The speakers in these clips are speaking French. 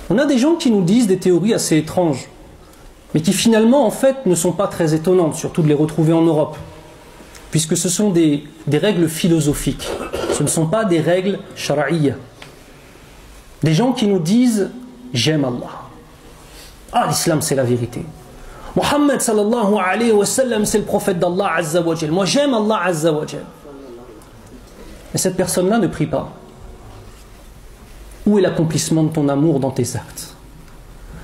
On a des gens qui nous disent des théories assez étranges, mais qui finalement en fait ne sont pas très étonnantes, surtout de les retrouver en Europe, puisque ce sont des règles philosophiques, ce ne sont pas des règles shar'iyya. Des gens qui nous disent « j'aime Allah ». Ah, l'islam c'est la vérité. Muhammad sallallahu alayhi wa sallam c'est le prophète d'Allah azza wa jal. Moi j'aime Allah azza wa jal. Mais cette personne-là ne prie pas. Où est l'accomplissement de ton amour dans tes actes?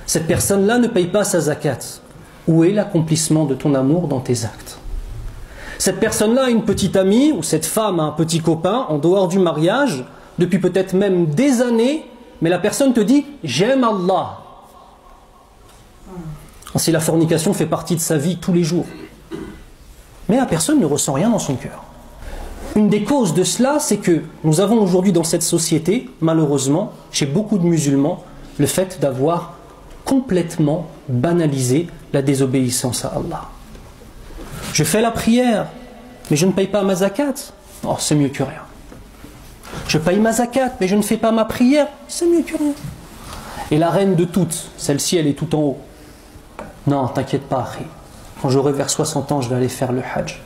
Cette personne-là ne paye pas sa zakat. Où est l'accomplissement de ton amour dans tes actes? Cette personne-là a une petite amie, ou cette femme a un petit copain, en dehors du mariage, depuis peut-être même des années, mais la personne te dit « j'aime Allah ». Si la fornication fait partie de sa vie tous les jours. Mais la personne ne ressent rien dans son cœur. Une des causes de cela, c'est que nous avons aujourd'hui dans cette société, malheureusement, chez beaucoup de musulmans, le fait d'avoir complètement banalisé la désobéissance à Allah. Je fais la prière, mais je ne paye pas ma zakat. Oh, c'est mieux que rien. Je paye ma zakat, mais je ne fais pas ma prière. C'est mieux que rien. Et la reine de toutes, celle-ci, elle est tout en haut. Non, t'inquiète pas, Akhi. Quand j'aurai vers 60 ans, je vais aller faire le hajj.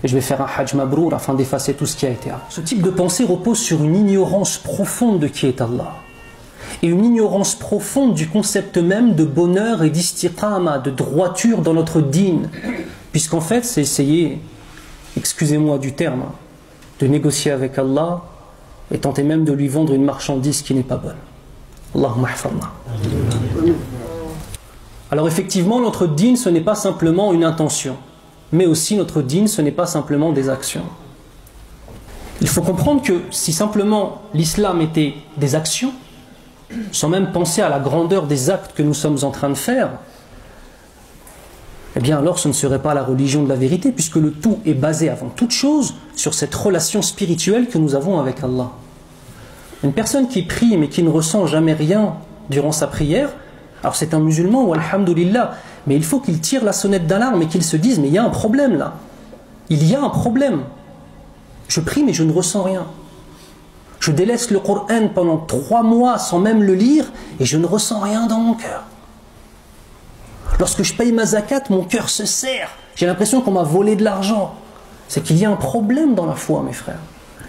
Et je vais faire un hajj mabrour afin d'effacer tout ce qui a été avant. Ce type de pensée repose sur une ignorance profonde de qui est Allah. Et une ignorance profonde du concept même de bonheur et d'istiqama, de droiture dans notre dîn. Puisqu'en fait, c'est essayer, excusez-moi du terme, de négocier avec Allah et tenter même de lui vendre une marchandise qui n'est pas bonne. Allahumma hafadna. Alors effectivement, notre dîn, ce n'est pas simplement une intention, mais aussi notre dîn, ce n'est pas simplement des actions. Il faut comprendre que si simplement l'islam était des actions, sans même penser à la grandeur des actes que nous sommes en train de faire, eh bien alors ce ne serait pas la religion de la vérité, puisque le tout est basé avant toute chose sur cette relation spirituelle que nous avons avec Allah. Une personne qui prie mais qui ne ressent jamais rien durant sa prière, alors c'est un musulman, ou alhamdulillah, mais il faut qu'il tire la sonnette d'alarme et qu'il se dise, mais il y a un problème là. Il y a un problème. Je prie mais je ne ressens rien. Je délaisse le Coran pendant 3 mois sans même le lire et je ne ressens rien dans mon cœur. Lorsque je paye ma zakat, mon cœur se serre. J'ai l'impression qu'on m'a volé de l'argent. C'est qu'il y a un problème dans la foi, mes frères.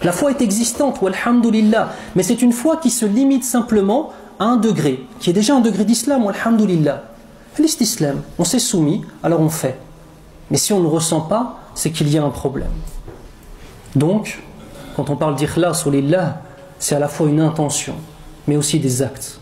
La foi est existante, walhamdulillah, mais c'est une foi qui se limite simplement à un degré, qui est déjà un degré d'islam, walhamdulillah. L'islam, on s'est soumis, alors on fait. Mais si on ne ressent pas, c'est qu'il y a un problème. Donc, quand on parle d'ikhlas ou lillah, c'est à la fois une intention, mais aussi des actes.